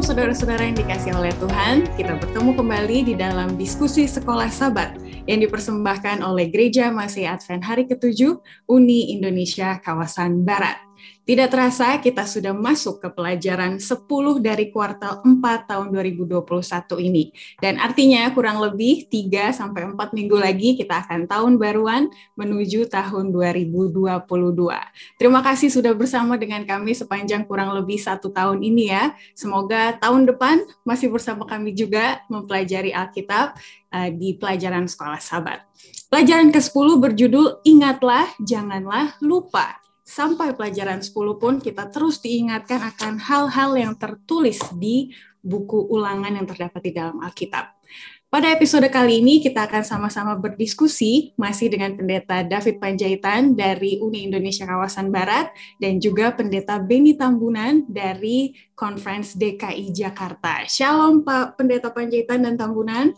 Saudara-saudara yang dikasihi oleh Tuhan, kita bertemu kembali di dalam diskusi Sekolah Sabat yang dipersembahkan oleh Gereja Masih Advent Hari ke-7 Uni Indonesia Kawasan Barat. Tidak terasa kita sudah masuk ke pelajaran 10 dari kuartal 4 tahun 2021 ini. Dan artinya kurang lebih 3-4 minggu lagi kita akan tahun baruan menuju tahun 2022. Terima kasih sudah bersama dengan kami sepanjang kurang lebih 1 tahun ini ya. Semoga tahun depan masih bersama kami juga mempelajari Alkitab di pelajaran Sekolah Sabat. Pelajaran ke-10 berjudul Ingatlah, Janganlah Lupa. Sampai pelajaran 10 pun kita terus diingatkan akan hal-hal yang tertulis di buku ulangan yang terdapat di dalam Alkitab. Pada episode kali ini kita akan sama-sama berdiskusi masih dengan Pendeta David Panjaitan dari Uni Indonesia Kawasan Barat dan juga Pendeta Beni Tambunan dari Conference DKI Jakarta. Shalom Pak Pendeta Panjaitan dan Tambunan.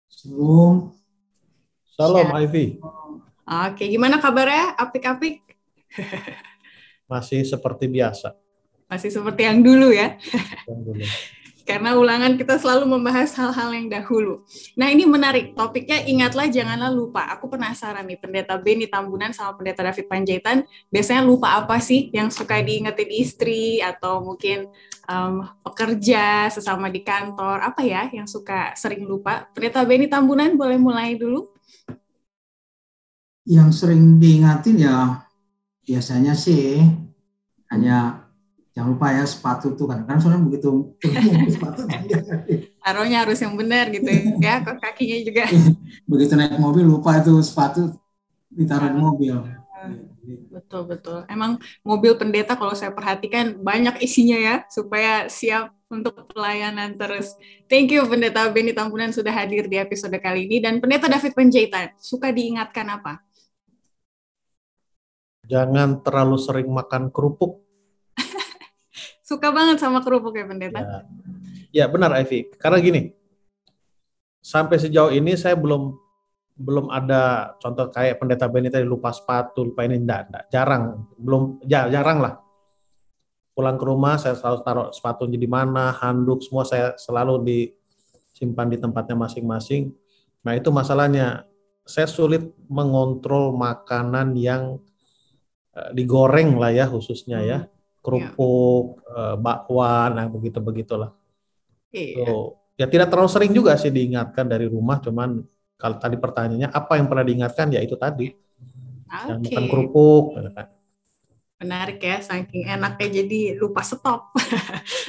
Shalom. Shalom Ivy. Oke, gimana kabarnya? Apik-apik? Masih seperti biasa. Masih seperti yang dulu ya. Yang dulu. Karena ulangan kita selalu membahas hal-hal yang dahulu. Nah ini menarik, topiknya ingatlah janganlah lupa. Aku penasaran nih, Pendeta Beni Tambunan sama Pendeta David Panjaitan, biasanya lupa apa sih yang suka diingetin istri atau mungkin pekerja sesama di kantor, apa ya yang suka sering lupa? Pendeta Beni Tambunan boleh mulai dulu? Yang sering diingatin ya biasanya sih hanya jangan lupa ya sepatu tuh kan soalnya begitu sepatu taruhnya harus yang benar gitu ya, kok kakinya juga begitu naik mobil lupa itu sepatu ditaruh di mobil. Betul. Emang mobil pendeta kalau saya perhatikan banyak isinya ya supaya siap untuk pelayanan terus. Thank you Pendeta Beni Tambunan sudah hadir di episode kali ini. Dan Pendeta David Panjaitan suka diingatkan apa? Jangan terlalu sering makan kerupuk. Suka banget sama kerupuk ya Pendeta? Ya benar Ivy. Karena gini, sampai sejauh ini saya belum ada contoh kayak Pendeta Beni tadi lupa sepatu, lupa ini enggak, jarang lah. Pulang ke rumah saya selalu taruh sepatunya di mana, handuk semua saya selalu disimpan di tempatnya masing-masing. Nah itu masalahnya, saya sulit mengontrol makanan yang digoreng lah ya khususnya ya, kerupuk, bakwan, nah begitulah. So, ya tidak terlalu sering juga sih diingatkan dari rumah, cuman kalau tadi pertanyaannya apa yang pernah diingatkan ya itu tadi, yang makan kerupuk. Menarik ya, saking enaknya jadi lupa stop,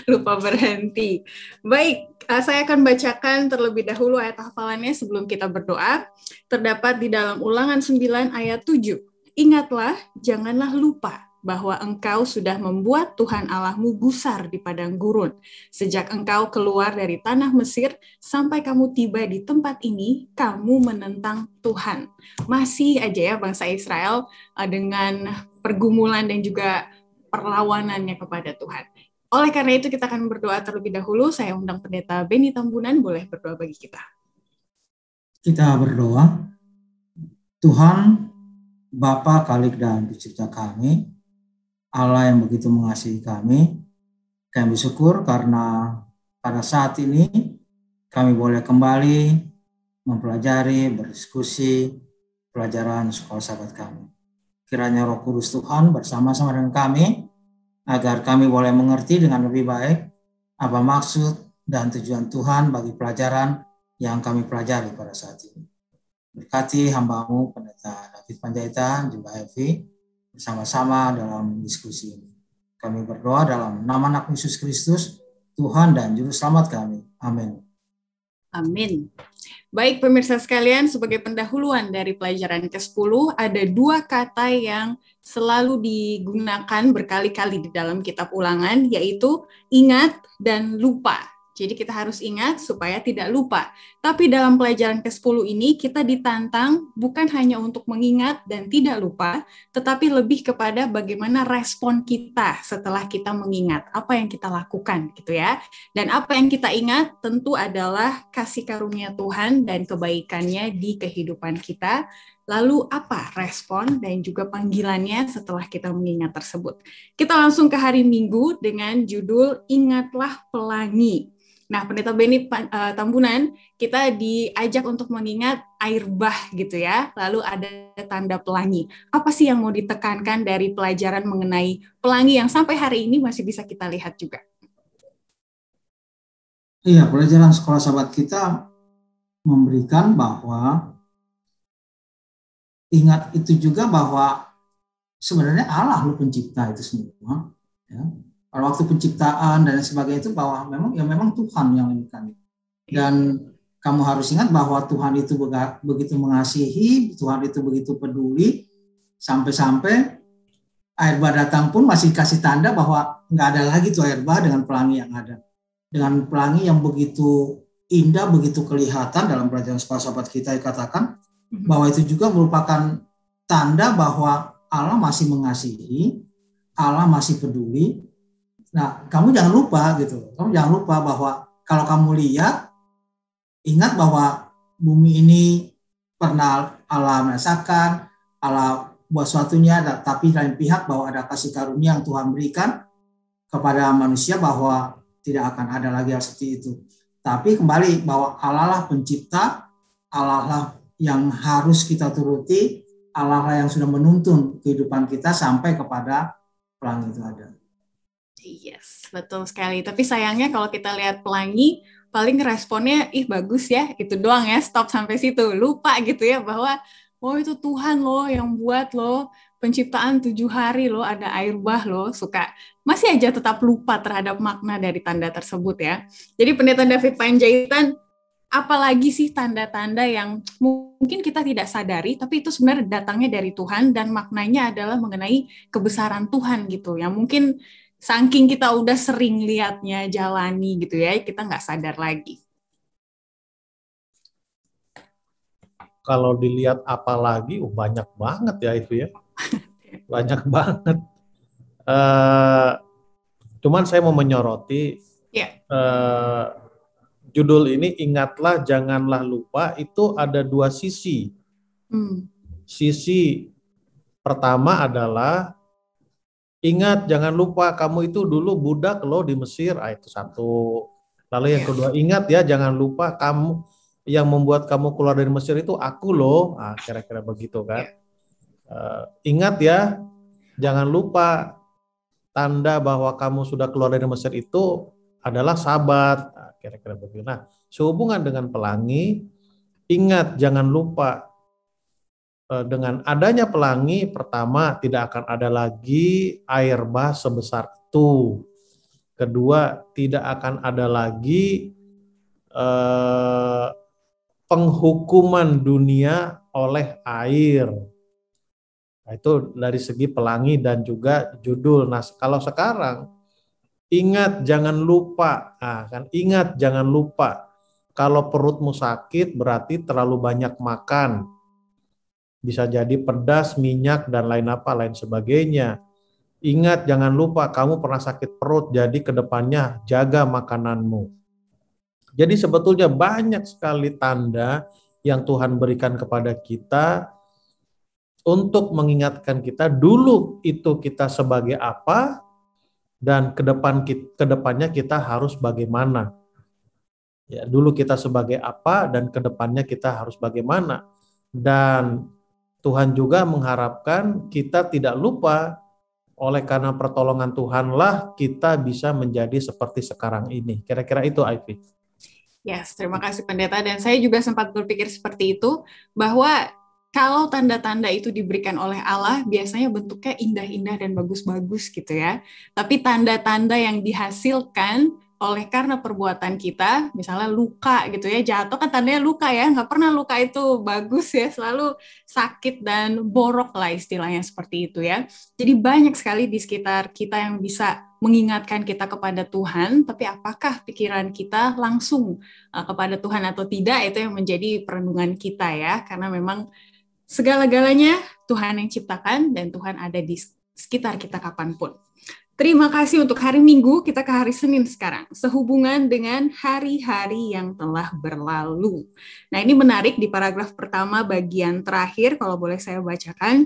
lupa berhenti. Baik, saya akan bacakan terlebih dahulu ayat hafalannya sebelum kita berdoa. Terdapat di dalam Ulangan 9 ayat 7. Ingatlah, janganlah lupa bahwa engkau sudah membuat Tuhan Allahmu gusar di padang gurun. Sejak engkau keluar dari tanah Mesir, sampai kamu tiba di tempat ini, kamu menentang Tuhan. Masih aja ya bangsa Israel dengan pergumulan dan juga perlawanannya kepada Tuhan. Oleh karena itu kita akan berdoa terlebih dahulu. Saya undang Pendeta Beni Tambunan, boleh berdoa bagi kita. Kita berdoa. Tuhan, Bapa Khalik dan Pencipta kami, Allah yang begitu mengasihi kami bersyukur karena pada saat ini kami boleh kembali mempelajari, berdiskusi pelajaran Sekolah Sabat kami. Kiranya Roh Kudus Tuhan bersama-sama dengan kami, agar kami boleh mengerti dengan lebih baik apa maksud dan tujuan Tuhan bagi pelajaran yang kami pelajari pada saat ini. Berkati hamba-Mu Pendeta David Panjaitan juga Evi bersama-sama dalam diskusi ini. Kami berdoa dalam nama Anak Yesus Kristus, Tuhan dan Juru Selamat kami. Amin. Amin. Baik pemirsa sekalian, sebagai pendahuluan dari pelajaran ke-10, ada 2 kata yang selalu digunakan berkali-kali di dalam kitab Ulangan, yaitu ingat dan lupa. Jadi kita harus ingat supaya tidak lupa. Tapi dalam pelajaran ke-10 ini kita ditantang bukan hanya untuk mengingat dan tidak lupa, tetapi lebih kepada bagaimana respon kita setelah kita mengingat, apa yang kita lakukan gitu ya. Dan apa yang kita ingat tentu adalah kasih karunia Tuhan dan kebaikannya di kehidupan kita. Lalu apa respon dan juga panggilannya setelah kita mengingat tersebut? Kita langsung ke hari Minggu dengan judul Ingatlah Pelangi. Nah, Pendeta Benny Tambunan, kita diajak untuk mengingat air bah gitu ya, lalu ada tanda pelangi. Apa sih yang mau ditekankan dari pelajaran mengenai pelangi yang sampai hari ini masih bisa kita lihat juga? Iya, pelajaran sekolah sahabat kita memberikan bahwa ingat itu juga bahwa sebenarnya Allah loh pencipta itu semua. Ya. Pada waktu penciptaan dan sebagainya itu bahwa memang Tuhan yang melakukan. Dan kamu harus ingat bahwa Tuhan itu begitu mengasihi, Tuhan itu begitu peduli, sampai-sampai air bah datang pun masih kasih tanda bahwa nggak ada lagi tuh air bah dengan pelangi yang ada. Dengan pelangi yang begitu indah, begitu kelihatan dalam pelajaran sekolah sahabat kita dikatakan, bahwa itu juga merupakan tanda bahwa Allah masih mengasihi, Allah masih peduli. Nah, kamu jangan lupa gitu. Kamu jangan lupa bahwa kalau kamu lihat, ingat bahwa bumi ini pernah Allah merasakan, Allah buat suatunya, tapi lain pihak bahwa ada kasih karunia yang Tuhan berikan kepada manusia bahwa tidak akan ada lagi hal seperti itu. Tapi kembali bahwa Allah lah pencipta, Allah lah yang harus kita turuti, Allah lah yang sudah menuntun kehidupan kita sampai kepada pelangi itu ada. Yes, betul sekali. Tapi sayangnya kalau kita lihat pelangi, paling responnya, bagus ya, itu doang ya, stop sampai situ. Lupa gitu ya, bahwa itu Tuhan loh yang buat loh, penciptaan 7 hari loh, ada air bah loh, masih aja tetap lupa terhadap makna dari tanda tersebut ya. Jadi Pendeta David Panjaitan, apalagi sih tanda-tanda yang mungkin kita tidak sadari, tapi itu sebenarnya datangnya dari Tuhan dan maknanya adalah mengenai kebesaran Tuhan gitu. Yang mungkin saking kita udah sering lihatnya, jalani gitu ya, kita nggak sadar lagi. Kalau dilihat apalagi, banyak banget ya itu ya. Banyak banget. Cuman saya mau menyoroti judul ini, Ingatlah Janganlah Lupa, itu ada 2 sisi. Sisi pertama adalah ingat jangan lupa kamu itu dulu budak loh di Mesir, itu satu. Lalu yang kedua, ingat ya jangan lupa kamu yang membuat kamu keluar dari Mesir itu aku loh, kira-kira begitu kan. Ingat ya jangan lupa tanda bahwa kamu sudah keluar dari Mesir itu adalah Sabat, kira-kira begitu. Nah, sehubungan dengan pelangi, ingat jangan lupa dengan adanya pelangi, pertama tidak akan ada lagi air bah sebesar itu. Kedua, tidak akan ada lagi penghukuman dunia oleh air. Nah, itu dari segi pelangi dan juga judul. Nah, kalau sekarang ingat jangan lupa, ingat jangan lupa. Kalau perutmu sakit berarti terlalu banyak makan. Bisa jadi pedas, minyak dan lain sebagainya. Ingat jangan lupa kamu pernah sakit perut, jadi kedepannya jaga makananmu. Jadi sebetulnya banyak sekali tanda yang Tuhan berikan kepada kita untuk mengingatkan kita dulu itu kita sebagai apa dan kedepannya kita harus bagaimana. Ya, dulu kita sebagai apa dan kedepannya kita harus bagaimana. Dan Tuhan juga mengharapkan kita tidak lupa, oleh karena pertolongan Tuhanlah kita bisa menjadi seperti sekarang ini. Kira-kira itu, Ivy. Yes, terima kasih Pendeta. Dan saya juga sempat berpikir seperti itu, bahwa kalau tanda-tanda itu diberikan oleh Allah, biasanya bentuknya indah-indah dan bagus-bagus gitu ya. Tapi tanda-tanda yang dihasilkan oleh karena perbuatan kita, misalnya luka gitu ya, jatuh kan tandanya luka ya, nggak pernah luka itu bagus ya, selalu sakit dan borok lah istilahnya seperti itu ya. Jadi banyak sekali di sekitar kita yang bisa mengingatkan kita kepada Tuhan, tapi apakah pikiran kita langsung kepada Tuhan atau tidak, itu yang menjadi perenungan kita ya, karena memang segala-galanya Tuhan yang ciptakan dan Tuhan ada di sekitar kita kapanpun. Terima kasih untuk hari Minggu, kita ke hari Senin sekarang. Sehubungan dengan hari-hari yang telah berlalu. Nah, ini menarik di paragraf pertama bagian terakhir, kalau boleh saya bacakan.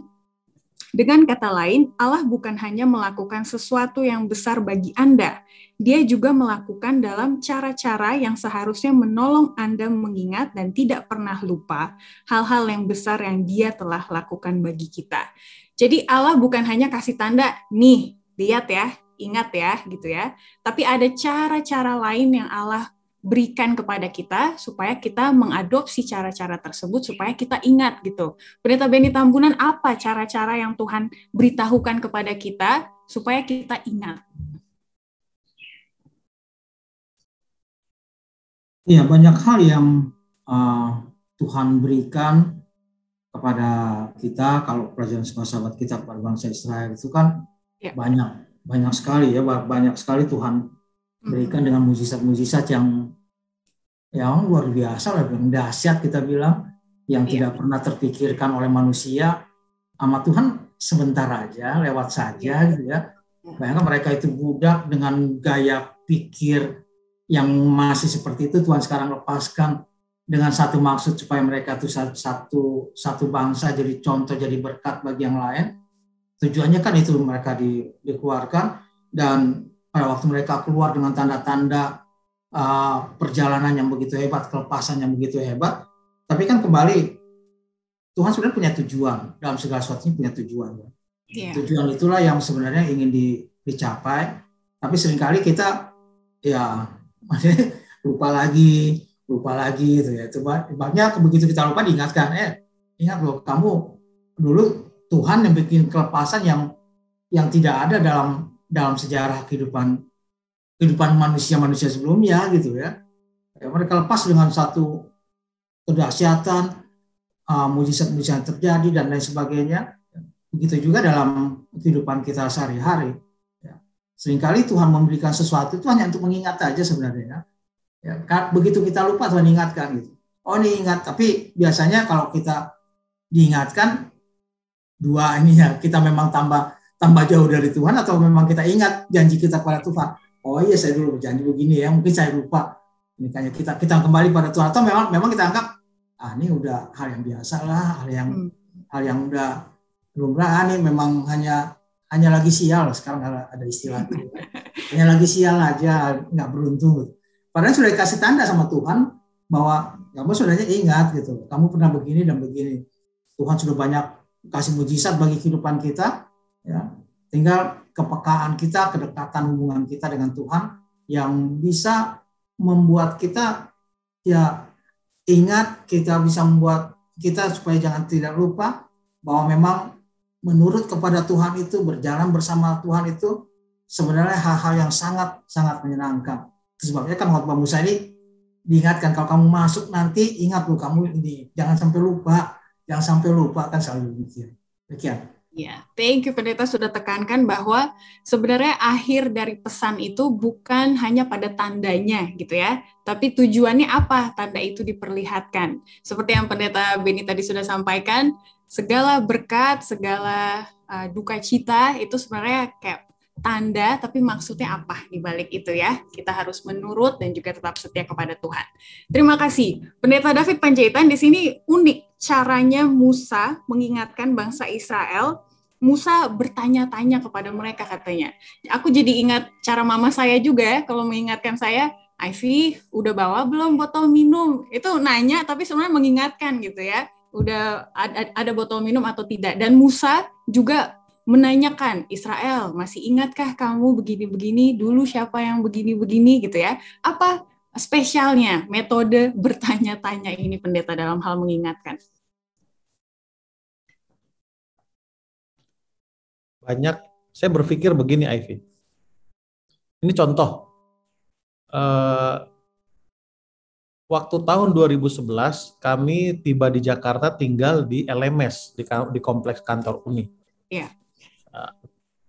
Dengan kata lain, Allah bukan hanya melakukan sesuatu yang besar bagi Anda, Dia juga melakukan dalam cara-cara yang seharusnya menolong Anda mengingat dan tidak pernah lupa hal-hal yang besar yang Dia telah lakukan bagi kita. Jadi Allah bukan hanya kasih tanda, nih, lihat ya, ingat ya, gitu ya. Tapi ada cara-cara lain yang Allah berikan kepada kita supaya kita mengadopsi cara-cara tersebut supaya kita ingat gitu. Pendeta Benny Tambunan, apa cara-cara yang Tuhan beritahukan kepada kita supaya kita ingat? Ya, banyak hal yang Tuhan berikan kepada kita. Kalau pelajaran sahabat kita kepada bangsa Israel itu kan ya, banyak sekali ya, banyak sekali Tuhan berikan dengan mujizat-mujizat yang luar biasa, yang dahsyat kita bilang, yang tidak pernah terpikirkan oleh manusia. Sama Tuhan sebentar aja, lewat saja gitu ya. Bayangkan mereka itu budak dengan gaya pikir yang masih seperti itu, Tuhan sekarang lepaskan dengan satu maksud supaya mereka itu satu bangsa, jadi contoh, jadi berkat bagi yang lain. Tujuannya kan itu mereka dikeluarkan, dan pada waktu mereka keluar dengan tanda-tanda perjalanan yang begitu hebat, kelepasan yang begitu hebat, tapi kan kembali Tuhan sebenarnya punya tujuan, dalam segala sesuatunya punya tujuan. Tujuan itulah yang sebenarnya ingin dicapai, tapi seringkali kita ya lupa lagi gitu ya. Sebabnya begitu kita lupa diingatkan, ingat loh, kamu dulu Tuhan yang bikin kelepasan yang tidak ada dalam sejarah kehidupan manusia sebelumnya gitu ya. Mereka lepas dengan satu kedahsyatan, mujizat-mujizat terjadi dan lain sebagainya. Begitu juga dalam kehidupan kita sehari-hari. Seringkali Tuhan memberikan sesuatu itu hanya untuk mengingat aja sebenarnya. Ya, begitu kita lupa Tuhan ingatkan gitu. Oh, ini ingat, tapi biasanya kalau kita diingatkan dua ini ya, kita memang tambah jauh dari Tuhan, atau memang kita ingat janji kita pada Tuhan. Oh iya, saya dulu berjanji begini ya, mungkin saya lupa. Ini kayaknya kita kembali pada Tuhan, atau memang kita anggap ini udah hal yang biasa lah, hal yang udah lumrah, ini memang hanya lagi sial. Sekarang ada istilah itu. Hanya lagi sial aja, nggak beruntung. Padahal sudah dikasih tanda sama Tuhan bahwa kamu sebenarnya ingat gitu, kamu pernah begini dan begini. Tuhan sudah banyak kasih mujizat bagi kehidupan kita, ya. Tinggal kepekaan kita, kedekatan hubungan kita dengan Tuhan yang bisa membuat kita ya ingat, kita bisa membuat kita supaya jangan tidak lupa bahwa memang menurut kepada Tuhan itu, berjalan bersama Tuhan itu sebenarnya hal-hal yang sangat menyenangkan. Sebabnya kan khotbah Musa ini diingatkan, kalau kamu masuk nanti ingat loh, kamu ini jangan sampai lupa kan, selalu demikian. Ya, thank you Pendeta sudah tekankan bahwa sebenarnya akhir dari pesan itu bukan hanya pada tandanya gitu ya, tapi tujuannya apa tanda itu diperlihatkan. Seperti yang Pendeta Benny tadi sudah sampaikan, segala berkat, segala duka cita itu sebenarnya kayak tanda, tapi maksudnya apa di balik itu ya? Kita harus menurut dan juga tetap setia kepada Tuhan. Terima kasih. Pendeta David Panjaitan, di sini unik caranya Musa mengingatkan bangsa Israel. Musa bertanya-tanya kepada mereka katanya. Aku jadi ingat cara mama saya juga ya, kalau mengingatkan saya, Ivy, udah bawa belum botol minum? Itu nanya, tapi sebenarnya mengingatkan gitu ya. Udah ada botol minum atau tidak. Dan Musa juga menanyakan, Israel, masih ingatkah kamu begini-begini, dulu siapa yang begini-begini gitu ya. Apa spesialnya metode bertanya-tanya ini Pendeta dalam hal mengingatkan? Banyak, saya berpikir begini Ivy. Ini contoh. eh, waktu tahun 2011 kami tiba di Jakarta, tinggal di LMS, di kompleks kantor Uni. Iya.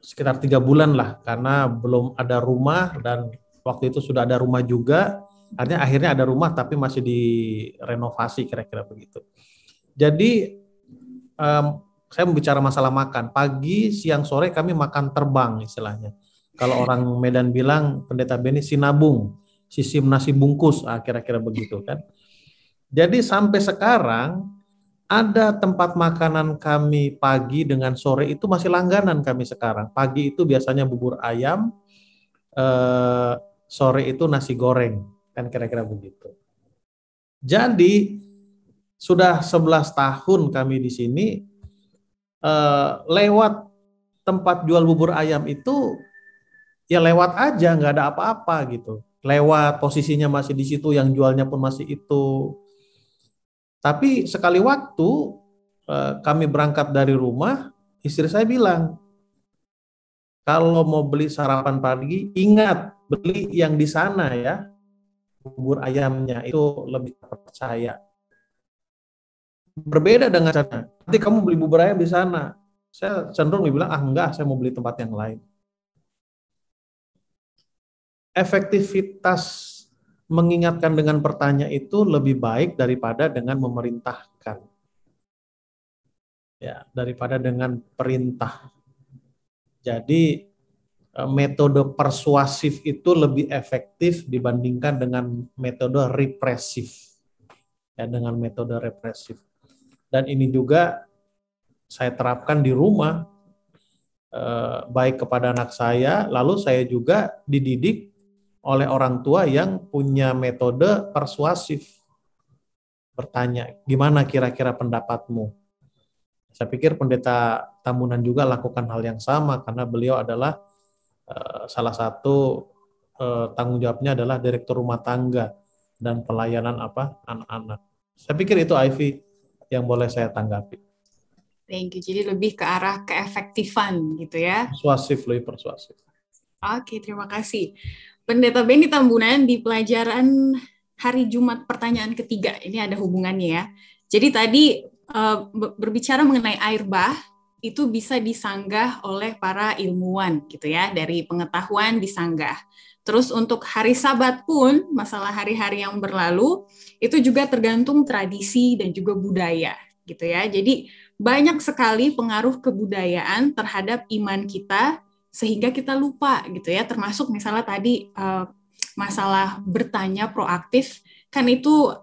Sekitar 3 bulan lah, karena belum ada rumah, dan waktu itu sudah ada rumah juga. Artinya akhirnya ada rumah tapi masih direnovasi, kira-kira begitu. Jadi saya membicara masalah makan. Pagi, siang, sore kami makan terbang istilahnya. Kalau orang Medan bilang, Pendeta Beni sinabung, sistem nasi bungkus, kira-kira begitu kan. Jadi sampai sekarang ada tempat makanan kami pagi dengan sore itu masih langganan kami sekarang. Pagi itu biasanya bubur ayam, sore itu nasi goreng, kan kira-kira begitu. Jadi sudah 11 tahun kami di sini, lewat tempat jual bubur ayam itu ya lewat aja, nggak ada apa-apa gitu. Lewat, posisinya masih di situ, yang jualnya pun masih itu. Tapi sekali waktu kami berangkat dari rumah, istri saya bilang, kalau mau beli sarapan pagi, ingat beli yang di sana ya, bubur ayamnya itu lebih percaya. Berbeda dengan sana, nanti kamu beli bubur ayam di sana. Saya cenderung bilang, enggak, saya mau beli tempat yang lain. Efektivitas mengingatkan dengan pertanyaan itu lebih baik daripada dengan memerintahkan. Ya, daripada dengan perintah. Jadi metode persuasif itu lebih efektif dibandingkan dengan metode represif. Ya, dengan metode represif. Dan ini juga saya terapkan di rumah, baik kepada anak saya, lalu saya juga dididik oleh orang tua yang punya metode persuasif. Bertanya, gimana kira-kira pendapatmu? Saya pikir Pendeta Tambunan juga lakukan hal yang sama, karena beliau adalah salah satu tanggung jawabnya adalah direktur rumah tangga dan pelayanan anak-anak. Saya pikir itu Ivy yang boleh saya tanggapi. Thank you. Jadi lebih ke arah keefektifan gitu ya. Persuasif, lebih persuasif. Oke, terima kasih. Pendeta Beni Tambunan, di pelajaran hari Jumat pertanyaan ketiga, ini ada hubungannya ya. Jadi tadi berbicara mengenai air bah, itu bisa disanggah oleh para ilmuwan gitu ya, dari pengetahuan disanggah. Terus untuk hari Sabat pun, masalah hari-hari yang berlalu, itu juga tergantung tradisi dan juga budaya gitu ya. Jadi banyak sekali pengaruh kebudayaan terhadap iman kita, sehingga kita lupa gitu ya, termasuk misalnya tadi masalah bertanya proaktif, kan itu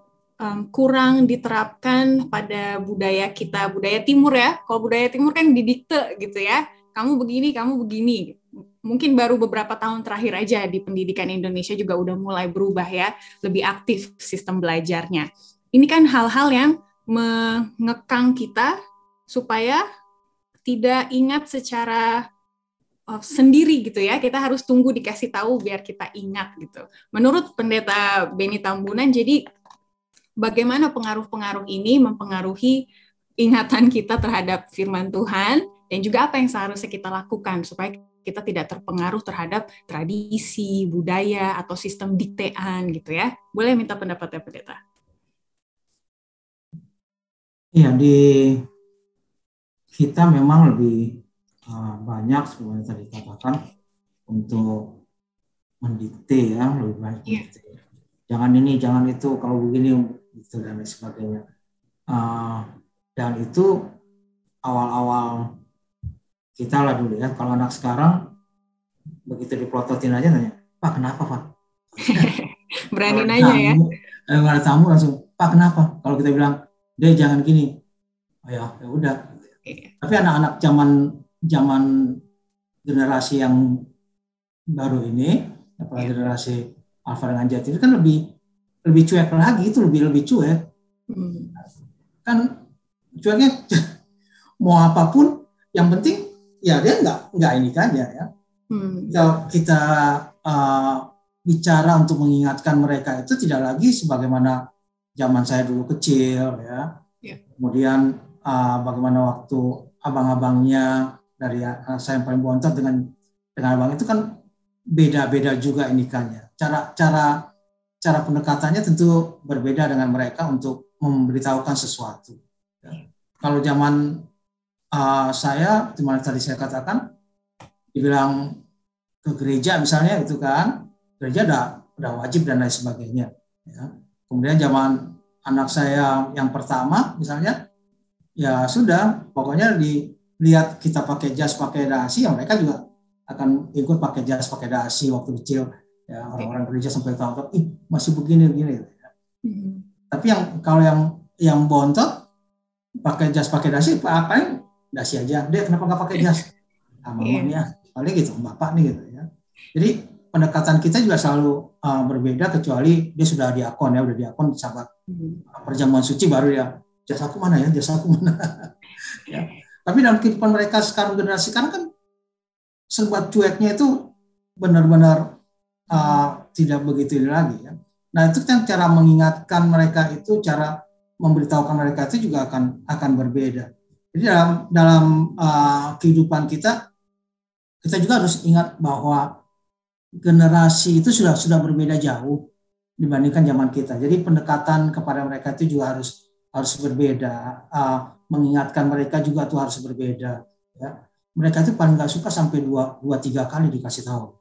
kurang diterapkan pada budaya kita, budaya timur ya. Kalau budaya timur kan didikte gitu ya, kamu begini. Mungkin baru beberapa tahun terakhir aja di pendidikan Indonesia juga udah mulai berubah ya, lebih aktif sistem belajarnya. Ini kan hal-hal yang mengekang kita supaya tidak ingat secara sendiri gitu ya, kita harus tunggu dikasih tahu biar kita ingat gitu. Menurut Pendeta Beni Tambunan, jadi bagaimana pengaruh-pengaruh ini mempengaruhi ingatan kita terhadap firman Tuhan, dan juga apa yang seharusnya kita lakukan supaya kita tidak terpengaruh terhadap tradisi, budaya, atau sistem diktean gitu ya. Boleh minta pendapatnya Pendeta? Iya, di kita memang lebih banyak sebenarnya tadi katakan untuk mendikte ya, lebih banyak mendikte. Jangan ini, jangan itu, kalau begini gitu dan lain sebagainya. Dan itu awal-awal kita lah dulu ya. Kalau anak sekarang begitu dipelototin aja nanya, Pak kenapa Pak? Berani nanya ya. Ada tamu langsung, Pak kenapa? Kalau kita bilang, deh jangan gini, oh ya udah. Tapi anak-anak zaman generasi yang baru ini, apalagi generasi Alpha dengan Zeta itu kan lebih cuek lagi, itu lebih cuek. Kan cueknya mau apapun, yang penting ya dia nggak ini aja ya. Kita bicara untuk mengingatkan mereka itu tidak lagi sebagaimana zaman saya dulu kecil ya. Kemudian bagaimana waktu abang-abangnya dari saya yang paling bontot dengan abang itu kan beda-beda juga ini kan ya. Cara pendekatannya tentu berbeda dengan mereka untuk memberitahukan sesuatu. Ya. Kalau zaman saya, dimana tadi saya katakan, dibilang ke gereja misalnya itu kan, gereja udah wajib dan lain sebagainya. Ya. Kemudian zaman anak saya yang pertama misalnya, ya sudah, pokoknya dilihat kita pakai jas, pakai dasi, ya mereka juga akan ikut pakai jas, pakai dasi waktu kecil. Ya, orang-orang gereja sampai tahu, masih begini. Tapi kalau yang bontot pakai jas, pakai dasi, paling dasi aja. Dia kenapa nggak pakai jas? Mamanya, paling gitu, bapak nih gitu ya. Jadi pendekatan kita juga selalu berbeda, kecuali dia sudah diakon ya, udah diakon sahabat perjamuan suci, baru ya jas aku mana ya, jas aku mana. Ya. Tapi dalam kehidupan mereka sekarang, generasi sekarang kan serba cueknya itu benar-benar tidak begitu lagi ya. Nah itu kan cara mengingatkan mereka itu, cara memberitahukan mereka itu juga akan berbeda. Jadi dalam kehidupan kita juga harus ingat bahwa generasi itu sudah berbeda jauh dibandingkan zaman kita. Jadi pendekatan kepada mereka itu juga harus berbeda. Mengingatkan mereka juga tuh harus berbeda. Ya. Mereka itu paling nggak suka sampai 2-3 kali dikasih tahu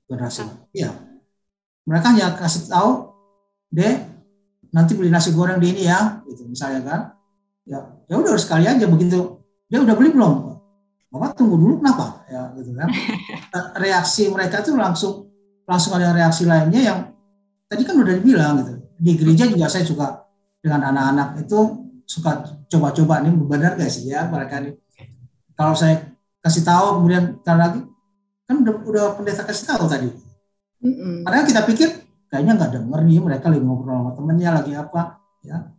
generasi. Iya. Mereka hanya kasih tahu, Dek, nanti beli nasi goreng di ini ya, gitu misalnya kan. Ya udah sekali aja begitu. Dia udah beli belum? Bapak tunggu dulu, kenapa? Ya gitu kan. Reaksi mereka itu langsung ada reaksi lainnya yang tadi kan udah dibilang gitu. Di gereja juga saya suka dengan anak-anak itu suka coba-coba nih, benar gak sih ya mereka nih. Kalau saya kasih tahu kemudian lagi kan udah pendeta kasih tahu tadi. Padahal kita pikir kayaknya nggak denger nih, mereka lagi ngobrol sama temennya lagi apa ya.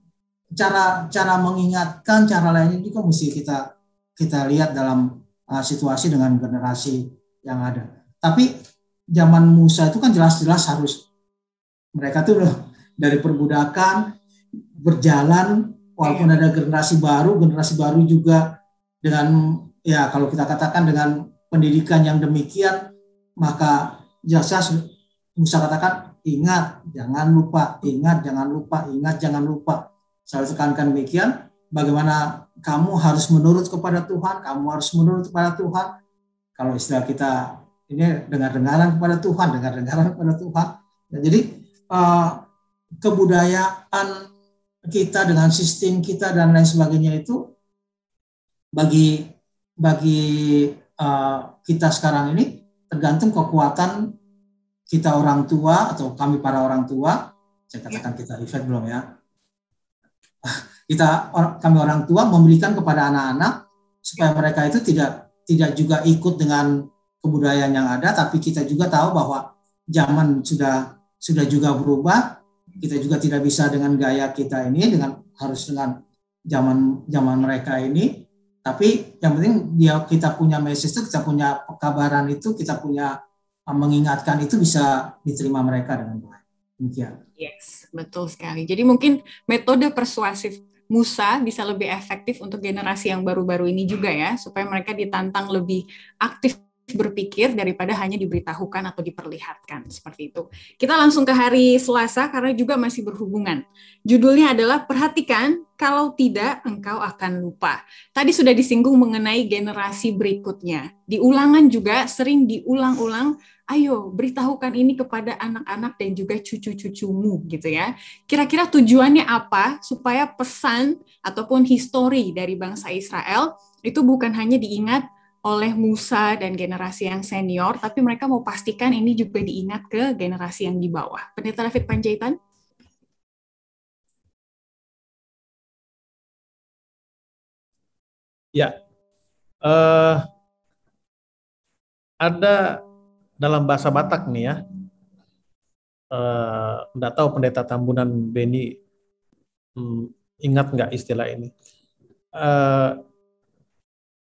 Cara mengingatkan, cara lainnya juga mesti kita lihat dalam situasi dengan generasi yang ada. Tapi zaman Musa itu kan jelas-jelas harus mereka tuh dari perbudakan berjalan, walaupun ada generasi baru juga dengan ya kalau kita katakan dengan pendidikan yang demikian, maka jelas Musa katakan ingat jangan lupa, ingat jangan lupa, ingat jangan lupa. Saya tekankan demikian, bagaimana kamu harus menurut kepada Tuhan, kamu harus menurut kepada Tuhan. Kalau istilah kita ini dengar-dengaran kepada Tuhan. Ya, jadi kebudayaan kita dengan sistem kita dan lain sebagainya itu bagi kita sekarang ini tergantung kekuatan kita orang tua atau kami para orang tua. Saya katakan kita reflect belum ya. Kami orang tua memberikan kepada anak-anak supaya mereka itu tidak juga ikut dengan kebudayaan yang ada, tapi kita juga tahu bahwa zaman sudah juga berubah. Kita juga tidak bisa dengan gaya kita ini, harus dengan zaman mereka ini. Tapi yang penting kita punya message itu, kita punya kabaran itu, kita punya mengingatkan itu bisa diterima mereka dengan baik. Demikian. Yes, betul sekali. Jadi mungkin metode persuasif Musa bisa lebih efektif untuk generasi yang baru-baru ini juga ya, supaya mereka ditantang lebih aktif berpikir daripada hanya diberitahukan atau diperlihatkan, seperti itu. Kita langsung ke hari Selasa karena juga masih berhubungan. Judulnya adalah perhatikan, kalau tidak engkau akan lupa. Tadi sudah disinggung mengenai generasi berikutnya. Di ulangan juga sering diulang-ulang, ayo beritahukan ini kepada anak-anak dan juga cucu-cucumu gitu ya. Kira-kira tujuannya apa supaya pesan ataupun histori dari bangsa Israel itu bukan hanya diingat oleh Musa dan generasi yang senior, tapi mereka mau pastikan ini juga diingat ke generasi yang di bawah. Pendeta David Panjaitan? Ya, ada dalam bahasa Batak nih ya, nggak tahu Pendeta Tambunan Beni ingat nggak istilah ini?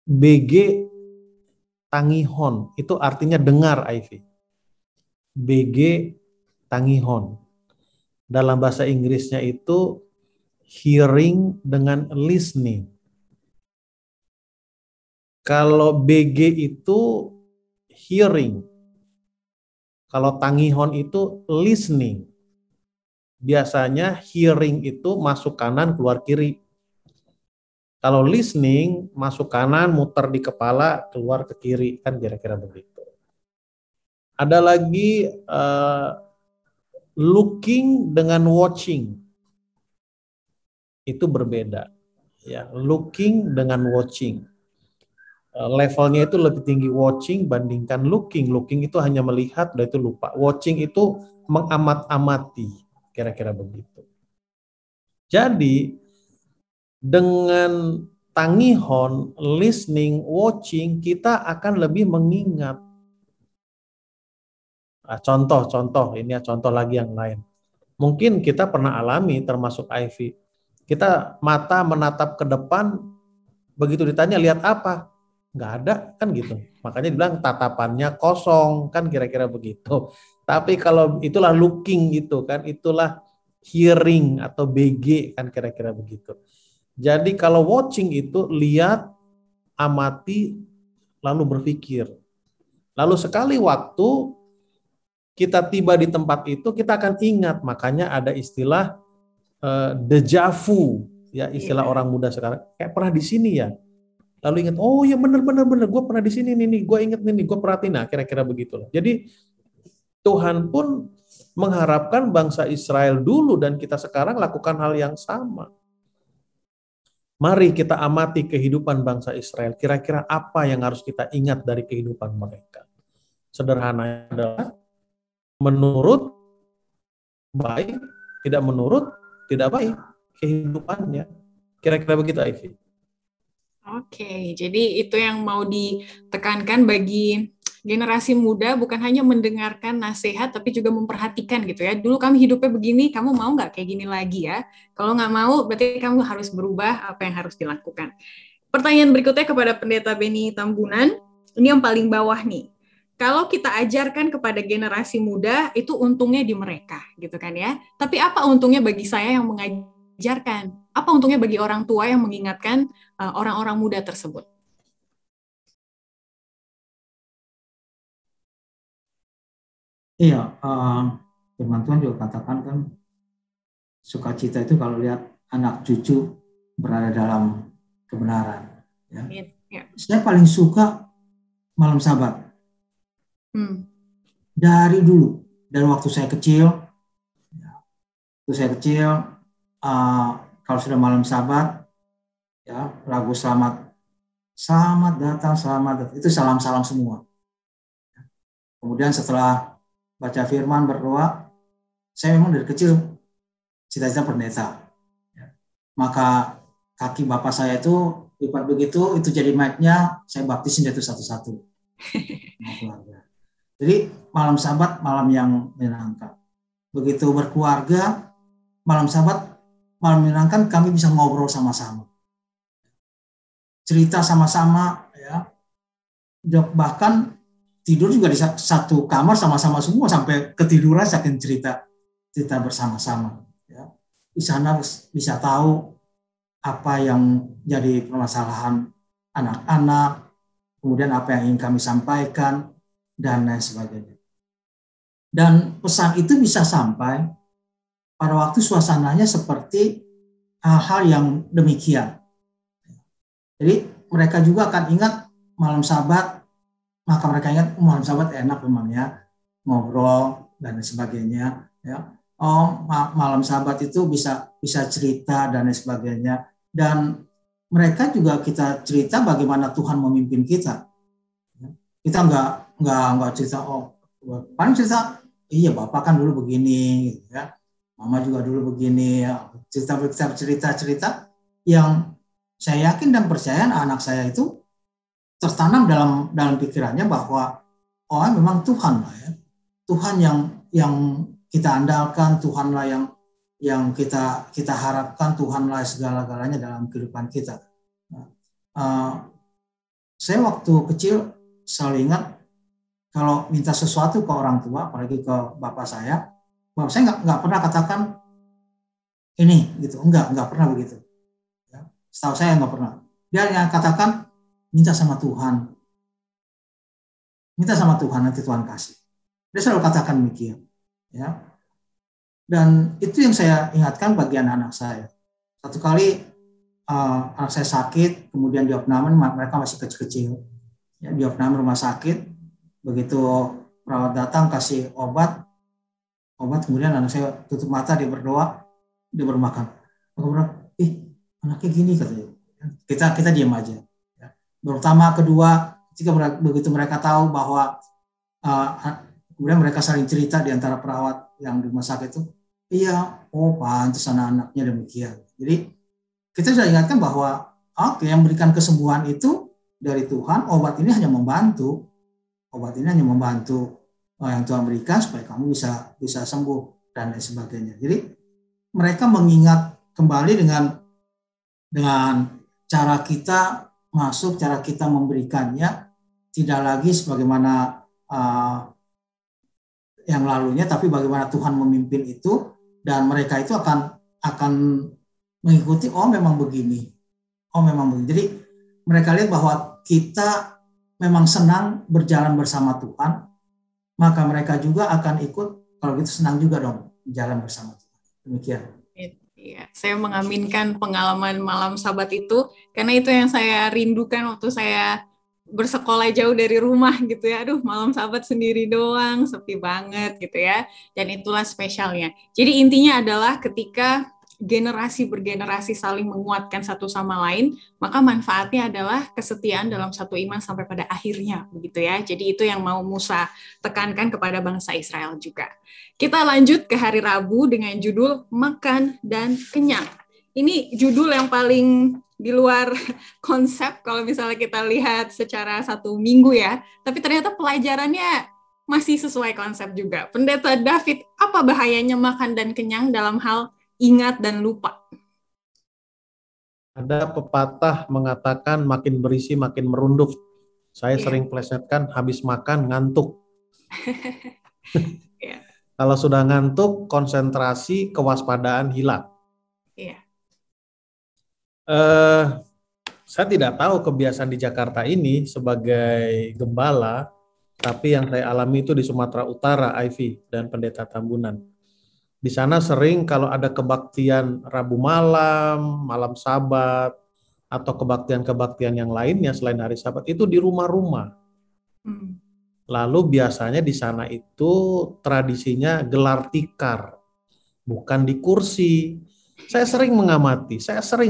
BG Tangihon itu artinya dengar, Ivy. BG Tangihon. Dalam bahasa Inggrisnya itu hearing dengan listening. Kalau BG itu hearing, Kalau tangihon itu listening. Biasanya hearing itu masuk kanan keluar kiri. Kalau listening masuk kanan muter di kepala keluar ke kiri, kan kira-kira begitu. Ada lagi looking dengan watching. Itu berbeda. Ya, looking dengan watching. Levelnya itu lebih tinggi watching bandingkan looking. Looking itu hanya melihat, udah itu lupa. Watching itu mengamat-amati, kira-kira begitu. Jadi dengan tangihon, listening, watching, kita akan lebih mengingat. Contoh, ini ya contoh lagi yang lain. Mungkin kita pernah alami, termasuk Ivy. Kita mata menatap ke depan, begitu ditanya lihat apa? Nggak ada, kan gitu. Makanya dibilang tatapannya kosong, kan kira-kira begitu. Tapi kalau itulah looking gitu kan, itulah hearing atau BG, kan kira-kira begitu. Jadi kalau watching itu lihat, amati, lalu berpikir. Lalu sekali waktu kita tiba di tempat itu, kita akan ingat. Makanya ada istilah deja vu, ya istilah orang muda sekarang. Kayak pernah di sini ya. Lalu ingat, oh ya benar, gue pernah di sini nih, gue ingat nih, gue perhatiin. Nah, kira-kira begitu. Jadi Tuhan pun mengharapkan bangsa Israel dulu dan kita sekarang lakukan hal yang sama. Mari kita amati kehidupan bangsa Israel. Kira-kira apa yang harus kita ingat dari kehidupan mereka? Sederhananya adalah menurut baik, tidak menurut tidak baik kehidupannya. Kira-kira begitu, Ivy. Oke, jadi itu yang mau ditekankan bagi generasi muda, bukan hanya mendengarkan nasihat, tapi juga memperhatikan gitu ya. Dulu kami hidupnya begini, kamu mau nggak kayak gini lagi ya? Kalau nggak mau, berarti kamu harus berubah apa yang harus dilakukan. Pertanyaan berikutnya kepada Pendeta Beni Tambunan, ini yang paling bawah nih. Kalau kita ajarkan kepada generasi muda, itu untungnya di mereka gitu kan ya. Tapi apa untungnya bagi saya yang mengajarkan? Apa untungnya bagi orang tua yang mengingatkan orang-orang muda tersebut? Iya, firman Tuhan juga katakan kan, sukacita itu kalau lihat anak cucu berada dalam kebenaran. Ya. Ya. Saya paling suka malam Sabat. Dari dulu, dari waktu saya kecil, kalau sudah malam Sabat, ya lagu selamat datang, itu salam-salam semua. Kemudian setelah baca firman, berdoa, saya memang dari kecil cita-cita pendeta. Maka kaki bapak saya itu lipat begitu, itu jadi mic-nya, saya baptisin itu satu-satu. Jadi malam Sabat, malam yang menyenangkan. Begitu berkeluarga, malam Sabat, malam menyenangkan, kami bisa ngobrol sama-sama. Cerita sama-sama, ya. Bahkan tidur juga di satu kamar sama-sama semua, sampai ketiduran saking cerita bersama-sama. Ya. Di sana bisa tahu apa yang jadi permasalahan anak-anak, kemudian apa yang ingin kami sampaikan, dan lain sebagainya. Dan pesan itu bisa sampai pada waktu suasananya seperti hal-hal yang demikian. Jadi mereka juga akan ingat malam Sabat, maka mereka ingat malam Sabat enak memangnya, ngobrol dan sebagainya. Ya. Oh, malam Sabat itu bisa cerita dan lain sebagainya. Dan mereka juga kita cerita bagaimana Tuhan memimpin kita. Kita nggak cerita, paling cerita, iya Bapak kan dulu begini, gitu ya. Mama juga dulu begini, ya. Cerita yang saya yakin dan percaya anak saya itu tertanam dalam pikirannya bahwa memang Tuhan lah ya, Tuhan yang kita andalkan, Tuhanlah yang kita harapkan, Tuhanlah segala-galanya dalam kehidupan kita. Saya waktu kecil selalu ingat kalau minta sesuatu ke orang tua, apalagi ke bapak saya nggak pernah katakan ini gitu, enggak pernah begitu. Ya, setahu saya nggak pernah. Dia yang katakan minta sama Tuhan nanti Tuhan kasih. Dia selalu katakan demikian. Ya. Dan itu yang saya ingatkan bagi anak-anak saya. Satu kali anak saya sakit, kemudian di opname, mereka masih kecil-kecil. Ya, di opname rumah sakit, begitu perawat datang kasih obat, kemudian anak saya tutup mata, dia berdoa, dia bermakan. Kemudian, anaknya gini katanya. Kita diam aja. Ya. Pertama, kedua, begitu mereka tahu bahwa kemudian mereka saling cerita di antara perawat yang di rumah sakit itu, pantas anak-anaknya demikian. Jadi kita sudah ingatkan bahwa yang memberikan kesembuhan itu dari Tuhan. Obat ini hanya membantu yang Tuhan berikan supaya kamu bisa sembuh dan lain sebagainya. Jadi mereka mengingat kembali dengan cara kita masuk, cara kita memberikannya, tidak lagi sebagaimana yang lalunya, tapi bagaimana Tuhan memimpin itu, dan mereka itu akan mengikuti, memang begini. Jadi mereka lihat bahwa kita memang senang berjalan bersama Tuhan, maka mereka juga akan ikut, kalau gitu senang juga dong jalan bersama Tuhan. Demikian. Iya, saya mengaminkan pengalaman malam Sabat itu, karena itu yang saya rindukan waktu saya bersekolah jauh dari rumah gitu ya. Aduh, malam Sabat sendiri doang, sepi banget gitu ya. Dan itulah spesialnya. Jadi intinya adalah ketika generasi bergenerasi saling menguatkan satu sama lain, maka manfaatnya adalah kesetiaan dalam satu iman sampai pada akhirnya, begitu ya. Jadi itu yang mau Musa tekankan kepada bangsa Israel juga. Kita lanjut ke hari Rabu dengan judul Makan dan Kenyang. Ini judul yang paling di luar konsep kalau misalnya kita lihat secara satu minggu ya, tapi ternyata pelajarannya masih sesuai konsep juga. Pendeta David, apa bahayanya makan dan kenyang dalam hal ingat dan lupa? Ada pepatah mengatakan makin berisi makin merunduk. Saya sering plesetkan habis makan ngantuk. Kalau sudah ngantuk, konsentrasi, kewaspadaan hilang. Saya tidak tahu kebiasaan di Jakarta ini sebagai gembala, tapi yang saya alami itu di Sumatera Utara, Ivy dan Pendeta Tambunan. Di sana sering kalau ada kebaktian Rabu malam, malam Sabat, atau kebaktian-kebaktian yang lainnya selain hari Sabat, itu di rumah-rumah. Lalu biasanya di sana itu tradisinya gelar tikar, bukan di kursi. Saya sering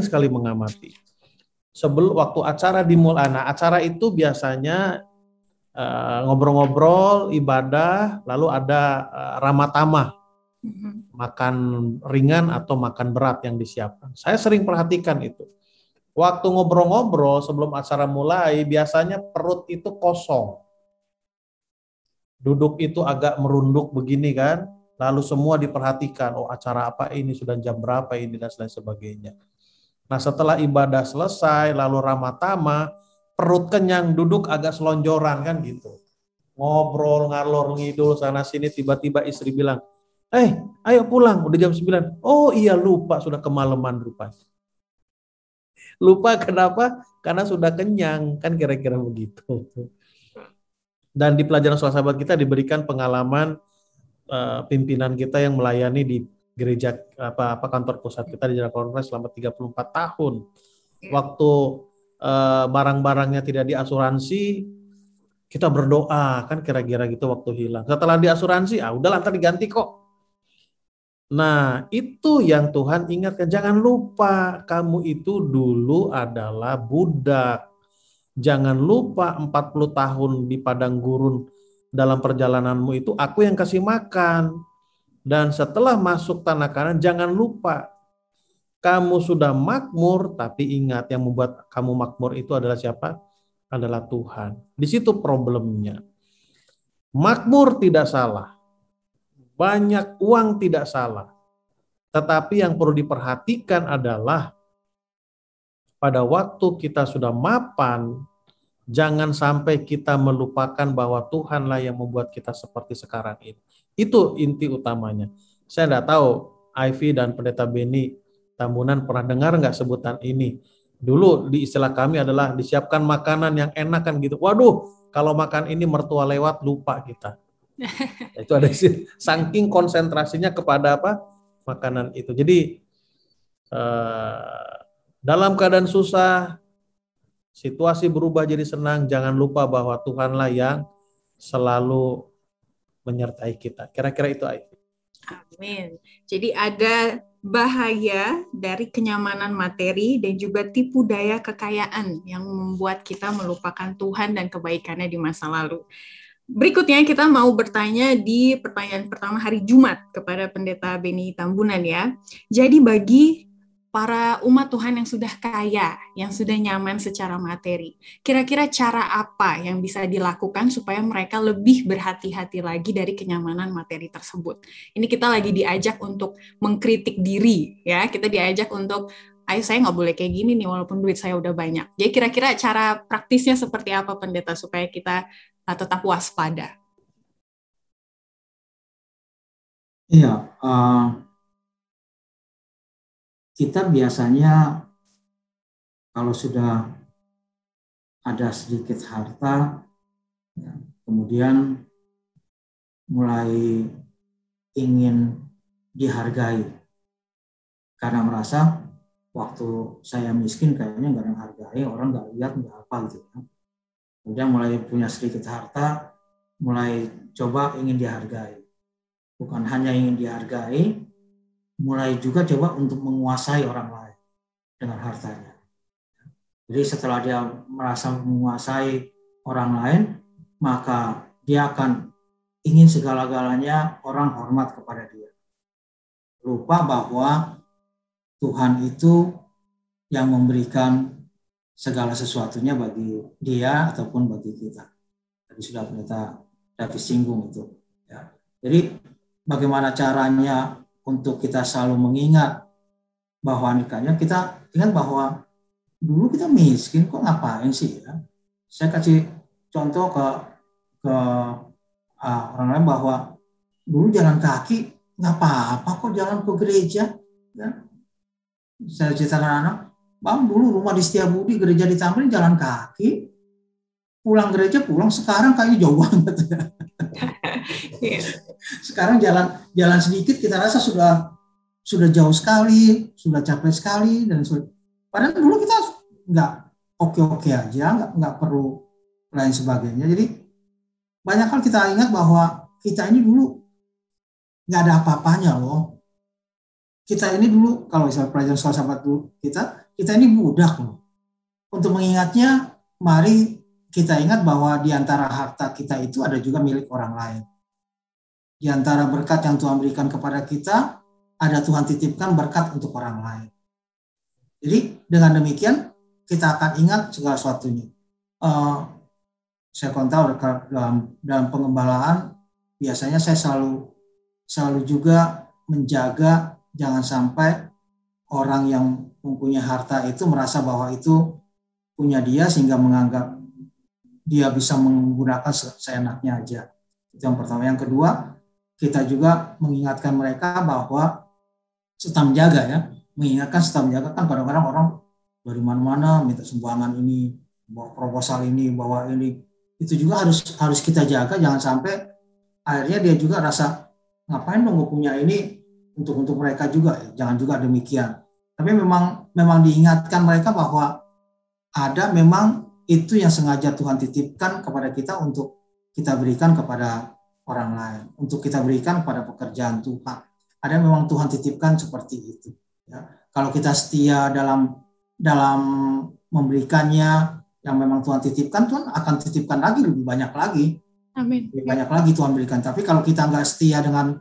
sekali mengamati. Sebelum waktu acara dimulai, acara itu biasanya ngobrol-ngobrol, ibadah, lalu ada ramah tamah. Makan ringan atau makan berat yang disiapkan. Saya sering perhatikan itu. Waktu ngobrol-ngobrol sebelum acara mulai, biasanya perut itu kosong. Duduk itu agak merunduk begini kan, lalu semua diperhatikan, acara apa ini, sudah jam berapa ini, dan lain sebagainya. Nah setelah ibadah selesai, lalu ramah tamah, perut kenyang, duduk agak selonjoran kan gitu. Ngobrol, ngalor ngidul sana sini, tiba-tiba istri bilang, ayo pulang, udah jam 9. Oh iya, lupa, sudah kemalaman rupanya. Lupa kenapa? Karena sudah kenyang, kan kira-kira begitu. Dan di pelajaran Sekolah Sabat kita diberikan pengalaman pimpinan kita yang melayani di gereja kantor pusat kita di Jalan Konferensi selama 34 tahun. Waktu barang-barangnya tidak diasuransi, kita berdoa, kan kira-kira gitu waktu hilang. Setelah diasuransi, udah lantar diganti kok. Nah, itu yang Tuhan ingatkan. Jangan lupa, kamu itu dulu adalah budak. Jangan lupa 40 tahun di padang gurun dalam perjalananmu itu aku yang kasih makan. Dan setelah masuk tanah Kanaan, jangan lupa, kamu sudah makmur, tapi ingat yang membuat kamu makmur itu adalah siapa? Adalah Tuhan. Di situ problemnya. Makmur tidak salah. Banyak uang tidak salah. Tetapi yang perlu diperhatikan adalah pada waktu kita sudah mapan, jangan sampai kita melupakan bahwa Tuhanlah yang membuat kita seperti sekarang ini. Itu inti utamanya. Saya tidak tahu Ivy dan Pendeta Beni Tambunan pernah dengar nggak sebutan ini. Dulu di istilah kami adalah disiapkan makanan yang enak kan gitu. Waduh, kalau makan ini mertua lewat lupa kita. Itu ada saking konsentrasinya kepada apa? Makanan itu. Jadi dalam keadaan susah, situasi berubah jadi senang, jangan lupa bahwa Tuhanlah yang selalu menyertai kita. Kira-kira itu, Aifi. Amin. Jadi ada bahaya dari kenyamanan materi dan juga tipu daya kekayaan yang membuat kita melupakan Tuhan dan kebaikannya di masa lalu. Berikutnya kita mau bertanya di pertanyaan pertama hari Jumat kepada Pendeta Beni Tambunan ya. Jadi bagi para umat Tuhan yang sudah kaya, yang sudah nyaman secara materi, kira-kira cara apa yang bisa dilakukan supaya mereka lebih berhati-hati lagi dari kenyamanan materi tersebut? Ini kita lagi diajak untuk mengkritik diri, ya. Kita diajak untuk, ayo saya nggak boleh kayak gini nih walaupun duit saya udah banyak. Jadi kira-kira cara praktisnya seperti apa Pendeta supaya kita tetap waspada? Iya, kita biasanya kalau sudah ada sedikit harta, ya, kemudian mulai ingin dihargai karena merasa waktu saya miskin kayaknya nggak ada yang hargai, orang nggak lihat nggak apa gitu ya. Kemudian mulai punya sedikit harta, mulai coba ingin dihargai. Bukan hanya ingin dihargai, mulai juga coba untuk menguasai orang lain dengan hartanya. Jadi setelah dia merasa menguasai orang lain, maka dia akan ingin segala-galanya orang hormat kepada dia. Lupa bahwa Tuhan itu yang memberikan segala sesuatunya bagi dia ataupun bagi kita. Tadi sudah Pendeta David singgung itu. Ya. Jadi bagaimana caranya untuk kita selalu mengingat bahwa nikahnya, kita ingat bahwa dulu kita miskin kok ngapain sih ya. Saya kasih contoh ke orang lain bahwa dulu jalan kaki nggak apa-apa kok jalan ke gereja. Ya. Saya ceritakan anak, Bang dulu rumah di Setiabudi, gereja di Tamrin jalan kaki, pulang gereja pulang, sekarang kayaknya jauh banget. Sekarang jalan sedikit kita rasa sudah jauh sekali, sudah capek sekali dan padahal dulu kita nggak oke-oke aja, nggak perlu lain sebagainya. Jadi banyak hal kita ingat bahwa kita ini dulu nggak ada apa-apanya loh. Kita ini dulu kalau misalnya pelajaran soal sahabat dulu kita ini budak loh. Untuk mengingatnya, mari kita ingat bahwa di antara harta kita itu ada juga milik orang lain. Di antara berkat yang Tuhan berikan kepada kita, ada Tuhan titipkan berkat untuk orang lain. Jadi dengan demikian kita akan ingat segala sesuatunya. Saya tahu dalam pengembalaan biasanya saya selalu juga menjaga jangan sampai orang yang mempunyai harta itu merasa bahwa itu punya dia sehingga menganggap dia bisa menggunakan seenaknya aja. Itu yang pertama. Yang kedua, kita juga mengingatkan mereka bahwa serta menjaga ya, mengingatkan serta menjaga kan kadang-kadang orang dari mana-mana minta sumbangan ini, bawa proposal ini, bawa ini, itu juga harus kita jaga jangan sampai akhirnya dia juga rasa ngapain dong gue punya ini untuk mereka juga, jangan juga demikian. Tapi memang diingatkan mereka bahwa ada memang itu yang sengaja Tuhan titipkan kepada kita untuk kita berikan kepada orang lain, untuk kita berikan pada pekerjaan Tuhan. Ada memang Tuhan titipkan seperti itu. Ya. Kalau kita setia dalam memberikannya yang memang Tuhan titipkan, Tuhan akan titipkan lagi lebih banyak lagi. Amin. Lebih banyak lagi Tuhan berikan. Tapi kalau kita nggak setia dengan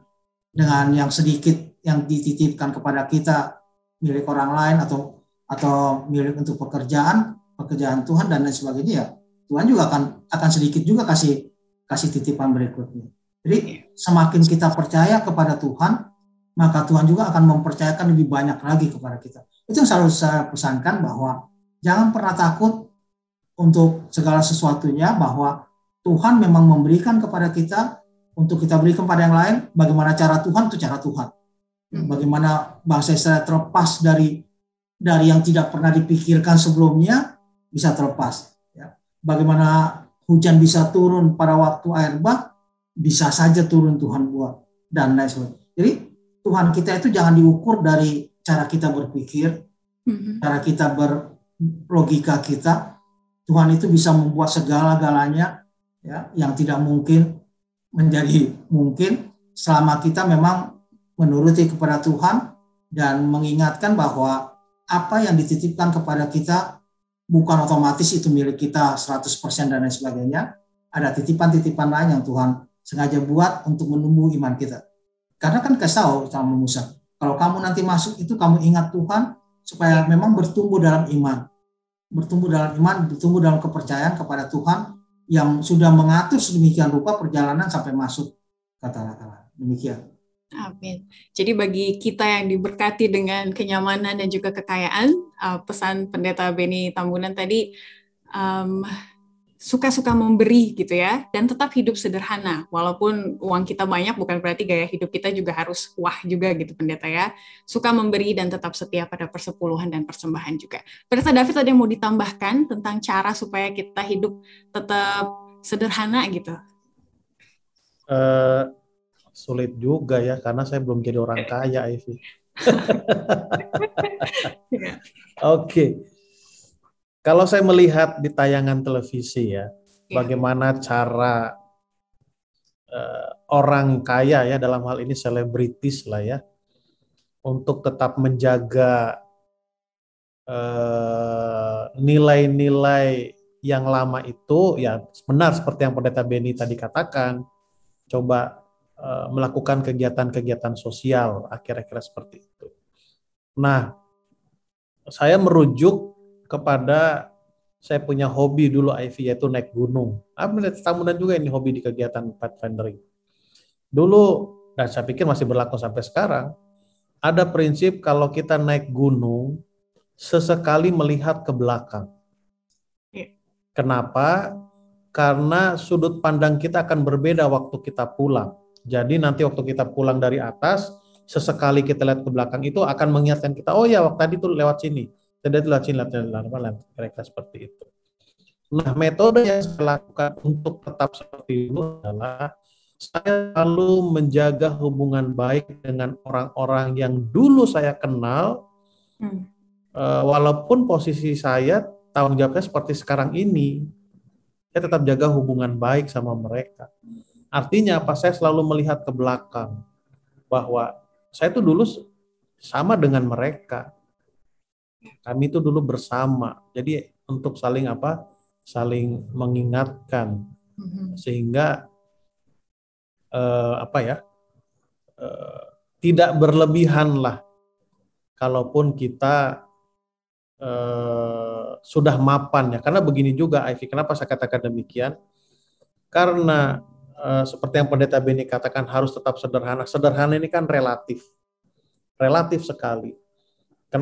yang sedikit yang dititipkan kepada kita milik orang lain atau milik untuk pekerjaan Tuhan dan lain sebagainya, ya Tuhan juga akan sedikit juga kasih titipan berikutnya. Jadi semakin kita percaya kepada Tuhan, maka Tuhan juga akan mempercayakan lebih banyak lagi kepada kita. Itu yang selalu saya pesankan bahwa jangan pernah takut untuk segala sesuatunya, bahwa Tuhan memang memberikan kepada kita untuk kita berikan pada yang lain. Bagaimana cara Tuhan, itu cara Tuhan. Bagaimana bangsa Israel terlepas dari yang tidak pernah dipikirkan sebelumnya bisa terlepas. Ya. Bagaimana hujan bisa turun pada waktu air bah, bisa saja turun Tuhan buat dan lain sebagainya. Jadi Tuhan kita itu jangan diukur dari cara kita berpikir, cara kita berlogika kita. Tuhan itu bisa membuat segala-galanya ya, yang tidak mungkin menjadi mungkin selama kita memang menuruti kepada Tuhan dan mengingatkan bahwa apa yang dititipkan kepada kita bukan otomatis itu milik kita 100% dan lain sebagainya. Ada titipan-titipan lain yang Tuhan sengaja buat untuk menumbuh iman kita. Karena kan kasih sama Musa, kalau kamu nanti masuk itu kamu ingat Tuhan supaya memang bertumbuh dalam iman. Bertumbuh dalam kepercayaan kepada Tuhan yang sudah mengatur sedemikian rupa perjalanan sampai masuk kata-kata. Demikian. Amin. Jadi bagi kita yang diberkati dengan kenyamanan dan juga kekayaan, pesan Pendeta Benny Tambunan tadi, suka-suka memberi gitu ya, dan tetap hidup sederhana. Walaupun uang kita banyak, bukan berarti gaya hidup kita juga harus wah juga gitu Pendeta ya. Suka memberi dan tetap setia pada persepuluhan dan persembahan juga. Pendeta David ada yang mau ditambahkan tentang cara supaya kita hidup tetap sederhana gitu? Sulit juga ya, karena saya belum jadi orang kaya, Ivy. Oke. Kalau saya melihat di tayangan televisi ya, bagaimana cara orang kaya ya, dalam hal ini selebritis lah ya, untuk tetap menjaga nilai-nilai yang lama itu, ya benar seperti yang Pendeta Benny tadi katakan, coba melakukan kegiatan-kegiatan sosial, akhir-akhir seperti itu. Nah, saya merujuk kepada saya punya hobi dulu, Ivy, yaitu naik gunung. Pendeta Tambunan juga ini hobi di kegiatan pathfindering. Dulu, dan saya pikir masih berlaku sampai sekarang, ada prinsip kalau kita naik gunung, sesekali melihat ke belakang. Kenapa? Karena sudut pandang kita akan berbeda waktu kita pulang. Jadi nanti waktu kita pulang dari atas, sesekali kita lihat ke belakang itu akan mengingatkan kita, oh ya waktu tadi tuh lewat sini. Tidak lewat sini, kira-kira seperti itu. Nah, metode yang saya lakukan untuk tetap seperti itu adalah saya selalu menjaga hubungan baik dengan orang-orang yang dulu saya kenal, walaupun posisi saya, tanggung jawabnya seperti sekarang ini, saya tetap jaga hubungan baik sama mereka. Artinya apa? Saya selalu melihat ke belakang, bahwa saya itu dulu sama dengan mereka. Kami itu dulu bersama. Jadi untuk saling saling mengingatkan, sehingga tidak berlebihan lah. Kalaupun kita sudah mapan ya. Karena begini juga, Ivy, kenapa saya katakan demikian? Karena seperti yang Pendeta Benny katakan harus tetap sederhana. Sederhana ini kan relatif sekali.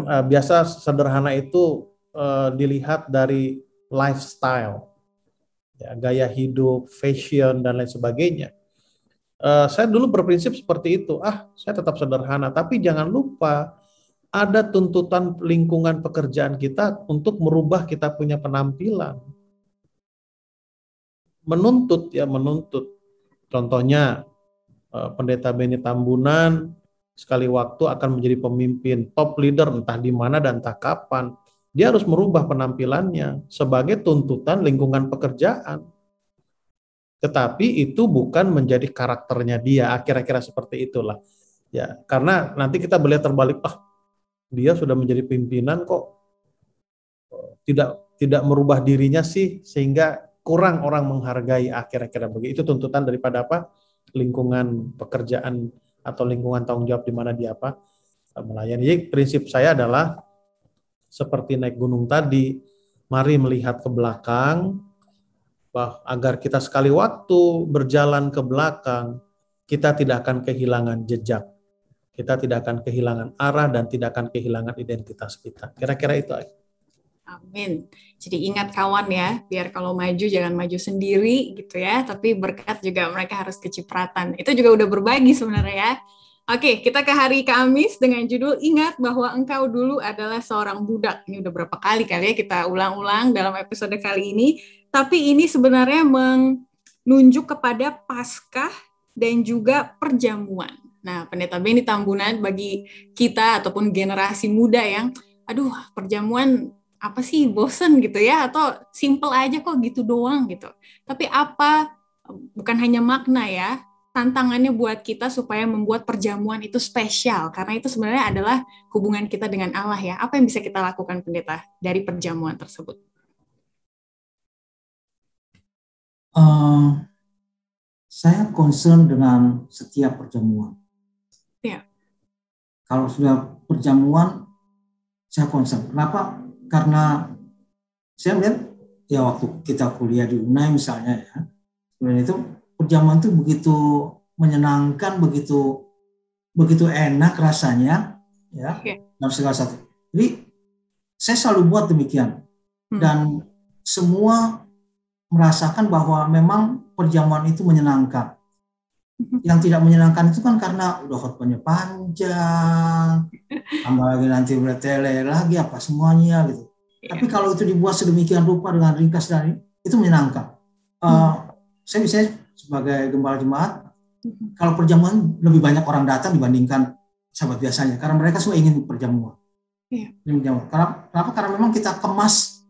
Biasa sederhana itu dilihat dari lifestyle, ya, gaya hidup, fashion, dan lain sebagainya. Saya dulu berprinsip seperti itu, saya tetap sederhana, tapi jangan lupa ada tuntutan lingkungan pekerjaan kita untuk merubah kita punya penampilan. Menuntut. Contohnya, Pendeta Benny Tambunan sekali waktu akan menjadi pemimpin top leader entah di mana dan entah kapan. Dia harus merubah penampilannya sebagai tuntutan lingkungan pekerjaan. Tetapi itu bukan menjadi karakternya dia, akhir-akhir seperti itulah. Ya, karena nanti kita melihat terbalik, dia sudah menjadi pimpinan kok tidak merubah dirinya sih, sehingga kurang orang menghargai, akhir-akhir begitu. Itu tuntutan daripada lingkungan pekerjaan atau lingkungan tanggung jawab di mana dia melayani. Jadi prinsip saya adalah seperti naik gunung tadi, mari melihat ke belakang, agar kita sekali waktu berjalan ke belakang, kita tidak akan kehilangan jejak, kita tidak akan kehilangan arah, dan tidak akan kehilangan identitas kita. Kira-kira itu. Amin. Jadi ingat kawan ya, biar kalau maju jangan maju sendiri gitu ya, tapi berkat juga mereka harus kecipratan. Itu juga udah berbagi sebenarnya ya. Oke, kita ke hari Kamis dengan judul Ingat Bahwa Engkau Dulu Adalah Seorang Budak. Ini udah berapa kali ya kita ulang-ulang dalam episode kali ini, tapi ini sebenarnya nunjuk kepada Paskah dan juga perjamuan. Nah, Pendeta Benny Tambunan, bagi kita ataupun generasi muda yang, aduh, perjamuan apa sih, bosen gitu ya, atau simple aja kok gitu doang gitu. Tapi apa, bukan hanya makna ya, tantangannya buat kita supaya membuat perjamuan itu spesial, karena itu sebenarnya adalah hubungan kita dengan Allah ya. Apa yang bisa kita lakukan, Pendeta, dari perjamuan tersebut? Saya concern dengan setiap perjamuan. Ya. Kalau sudah perjamuan, saya concern. Kenapa? Karena saya melihat ya waktu kita kuliah di UNAI misalnya ya, kemudian itu perjamuan itu begitu menyenangkan, begitu enak rasanya ya, dalam segala satu. Jadi saya selalu buat demikian dan semua merasakan bahwa memang perjamuan itu menyenangkan. Yang tidak menyenangkan itu kan karena udah khotbahnya panjang, tambah lagi nanti bertele lagi apa semuanya gitu. Tapi kalau itu dibuat sedemikian rupa dengan ringkas dan itu menyenangkan. Saya bisa sebagai gembala jemaat, kalau perjamuan lebih banyak orang datang dibandingkan sahabat biasanya, karena mereka semua ingin perjamuan. Kenapa? Karena memang kita kemas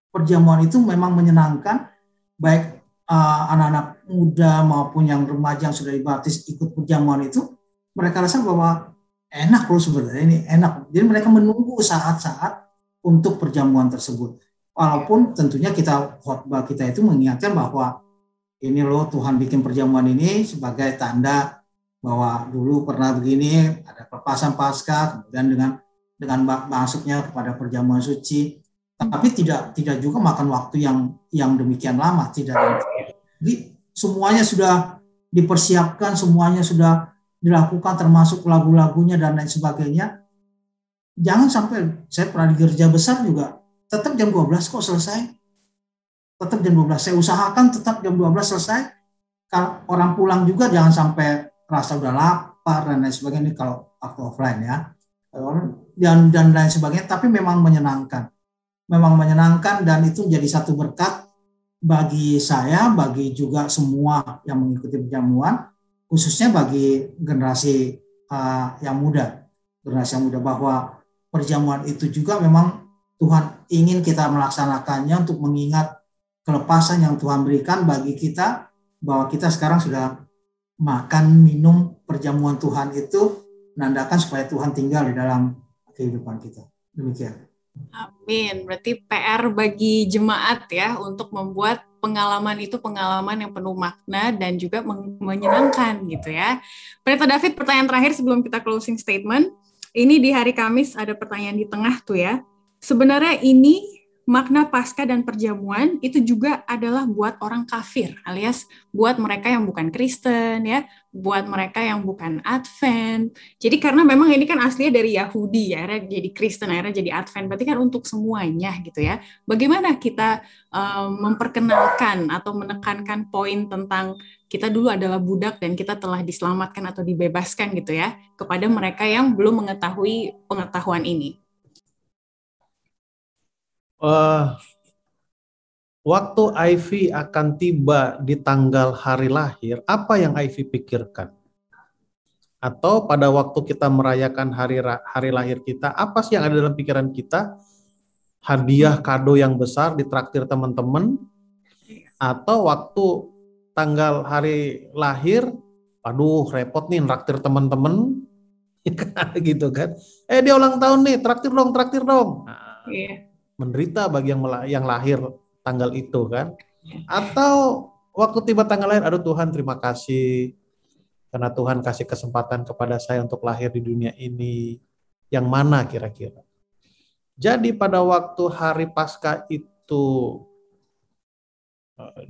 perjamuan itu memang menyenangkan, baik anak-anak muda maupun yang remaja yang sudah dibaptis ikut perjamuan itu, mereka rasa bahwa enak loh sebenarnya, ini enak. Jadi mereka menunggu saat-saat untuk perjamuan tersebut. Walaupun tentunya khotbah kita itu mengingatkan bahwa ini loh Tuhan bikin perjamuan ini sebagai tanda bahwa dulu pernah begini, ada pelepasan Paskah, kemudian dengan masuknya kepada perjamuan suci. Tapi tidak juga makan waktu yang demikian lama, tidak. Jadi semuanya sudah dipersiapkan, semuanya sudah dilakukan, termasuk lagu-lagunya dan lain sebagainya. Jangan sampai, saya pernah di gereja besar juga, tetap jam 12 kok selesai. Tetap jam 12, saya usahakan tetap jam 12 selesai. Kalau orang pulang juga jangan sampai rasa udah lapar dan lain sebagainya, kalau waktu offline ya. Dan lain sebagainya, tapi memang menyenangkan. Memang menyenangkan dan itu menjadi satu berkat bagi saya, bagi juga semua yang mengikuti perjamuan, khususnya bagi generasi yang muda, bahwa perjamuan itu juga memang Tuhan ingin kita melaksanakannya untuk mengingat kelepasan yang Tuhan berikan bagi kita, bahwa kita sekarang sudah makan, minum perjamuan Tuhan itu, menandakan supaya Tuhan tinggal di dalam kehidupan kita. Demikian. Amin. Berarti PR bagi jemaat ya untuk membuat pengalaman itu pengalaman yang penuh makna dan juga menyenangkan gitu ya. Pendeta David, pertanyaan terakhir sebelum kita closing statement. Ini di hari Kamis ada pertanyaan di tengah tuh ya. Sebenarnya ini makna Paskah dan perjamuan itu juga adalah buat orang kafir, alias buat mereka yang bukan Kristen ya, buat mereka yang bukan Advent. Jadi karena memang ini kan aslinya dari Yahudi ya, akhirnya jadi Kristen, akhirnya jadi Advent, berarti kan untuk semuanya gitu ya. Bagaimana kita memperkenalkan atau menekankan poin tentang kita dulu adalah budak dan kita telah diselamatkan atau dibebaskan gitu ya, kepada mereka yang belum mengetahui pengetahuan ini. Waktu Ivy akan tiba di tanggal hari lahir, apa yang Ivy pikirkan? Atau pada waktu kita merayakan hari lahir kita, apa sih yang ada dalam pikiran kita? Hadiah kado yang besar ditraktir teman-teman? Atau waktu tanggal hari lahir, aduh repot nih traktir teman-teman, gitu kan? Dia ulang tahun nih, traktir dong. Nah, menderita bagi yang lahir tanggal itu kan. Atau waktu tiba tanggal lahir, aduh Tuhan terima kasih karena Tuhan kasih kesempatan kepada saya untuk lahir di dunia ini. Yang mana kira-kira? Jadi pada waktu hari Paskah itu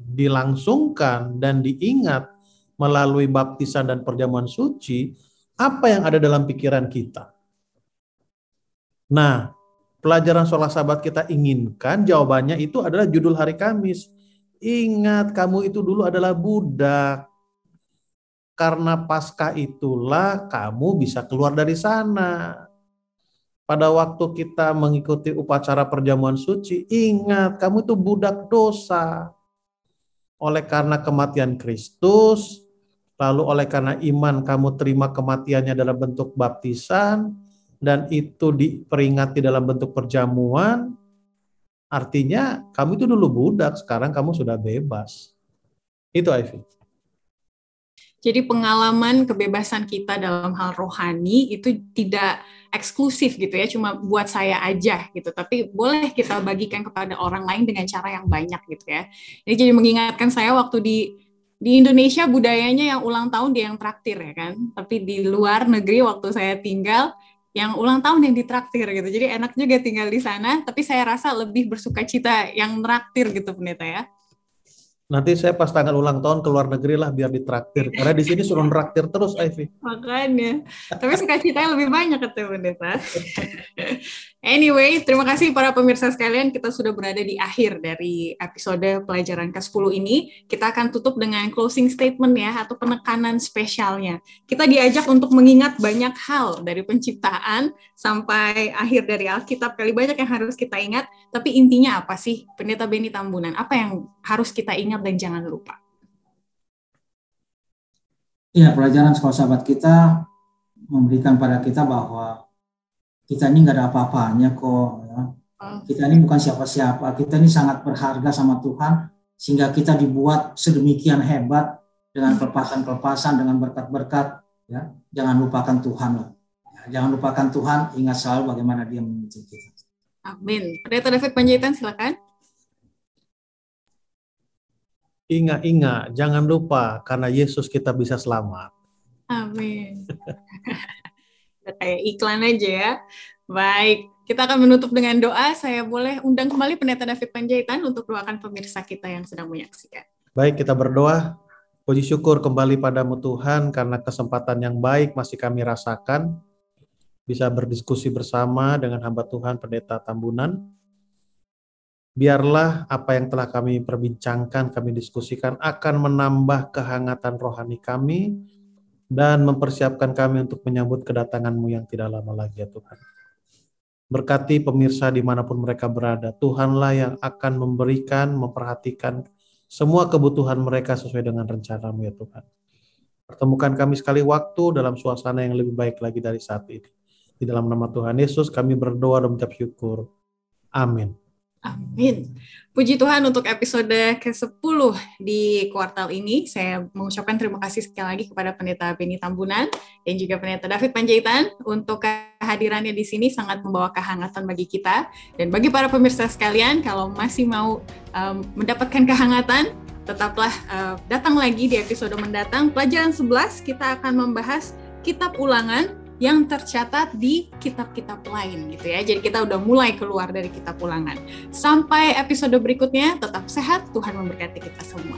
dilangsungkan dan diingat melalui baptisan dan perjamuan suci, apa yang ada dalam pikiran kita? Nah, pelajaran sholat Sabat kita inginkan, jawabannya itu adalah judul hari Kamis. Ingat, kamu itu dulu adalah budak. Karena Paskah itulah kamu bisa keluar dari sana. Pada waktu kita mengikuti upacara perjamuan suci, ingat, kamu itu budak dosa. oleh karena kematian Kristus, lalu oleh karena iman kamu terima kematiannya dalam bentuk baptisan, dan itu diperingati dalam bentuk perjamuan, artinya kamu itu dulu budak, sekarang kamu sudah bebas. Itu Ivy. Jadi pengalaman kebebasan kita dalam hal rohani itu tidak eksklusif gitu ya, cuma buat saya aja gitu. Tapi boleh kita bagikan kepada orang lain dengan cara yang banyak gitu ya. Ini jadi mengingatkan saya waktu di Indonesia budayanya yang ulang tahun dia yang traktir ya kan. Tapi di luar negeri waktu saya tinggal yang ulang tahun yang ditraktir gitu. Jadi enak juga tinggal di sana, tapi saya rasa lebih bersukacita yang traktir gitu pendeta ya. Nanti saya pas tanggal ulang tahun ke luar negeri lah biar ditraktir. Karena di sini suruh traktir terus, Ivy. Makanya. Tapi sukacitanya lebih banyak kata pendeta. Anyway, terima kasih para pemirsa sekalian. Kita sudah berada di akhir dari episode pelajaran ke-10 ini. Kita akan tutup dengan closing statement ya, atau penekanan spesialnya. Kita diajak untuk mengingat banyak hal dari penciptaan sampai akhir dari Alkitab. Kali banyak yang harus kita ingat. Tapi intinya apa sih, Pendeta Benny Tambunan? Apa yang harus kita ingat dan jangan lupa? Iya, pelajaran sekolah sahabat kita memberikan pada kita bahwa kita ini nggak ada apa-apanya kok. Ya. Kita ini bukan siapa-siapa. Kita ini sangat berharga sama Tuhan, sehingga kita dibuat sedemikian hebat dengan kelepasan-kelepasan, dengan berkat-berkat. Ya. Jangan lupakan Tuhan loh. Ya, jangan lupakan Tuhan. Ingat selalu bagaimana Dia menuntun kita. Amin. Pendeta David Panjaitan, silakan. Ingat, jangan lupa karena Yesus kita bisa selamat. Amin. Kayak iklan aja ya. Baik, kita akan menutup dengan doa. Saya boleh undang kembali Pendeta David Panjaitan untuk doakan pemirsa kita yang sedang menyaksikan. Baik, kita berdoa. Puji syukur kembali padamu Tuhan karena kesempatan yang baik masih kami rasakan. Bisa berdiskusi bersama dengan hamba Tuhan Pendeta Tambunan. Biarlah apa yang telah kami perbincangkan, kami diskusikan akan menambah kehangatan rohani kami dan mempersiapkan kami untuk menyambut kedatangan-Mu yang tidak lama lagi ya Tuhan. Berkati pemirsa dimanapun mereka berada, Tuhanlah yang akan memberikan, memperhatikan semua kebutuhan mereka sesuai dengan rencana-Mu ya Tuhan. Pertemukan kami sekali waktu dalam suasana yang lebih baik lagi dari saat ini. Di dalam nama Tuhan Yesus kami berdoa dan mengucap syukur. Amin. Amin. Puji Tuhan untuk episode ke-10 di kuartal ini. Saya mengucapkan terima kasih sekali lagi kepada Pendeta Benny Tambunan dan juga Pendeta David Panjaitan untuk kehadirannya di sini sangat membawa kehangatan bagi kita. Dan bagi para pemirsa sekalian, kalau masih mau mendapatkan kehangatan, tetaplah datang lagi di episode mendatang. Pelajaran 11 kita akan membahas kitab Ulangan yang tercatat di kitab-kitab lain gitu ya. Jadi kita udah mulai keluar dari kitab Ulangan. Sampai episode berikutnya, tetap sehat, Tuhan memberkati kita semua.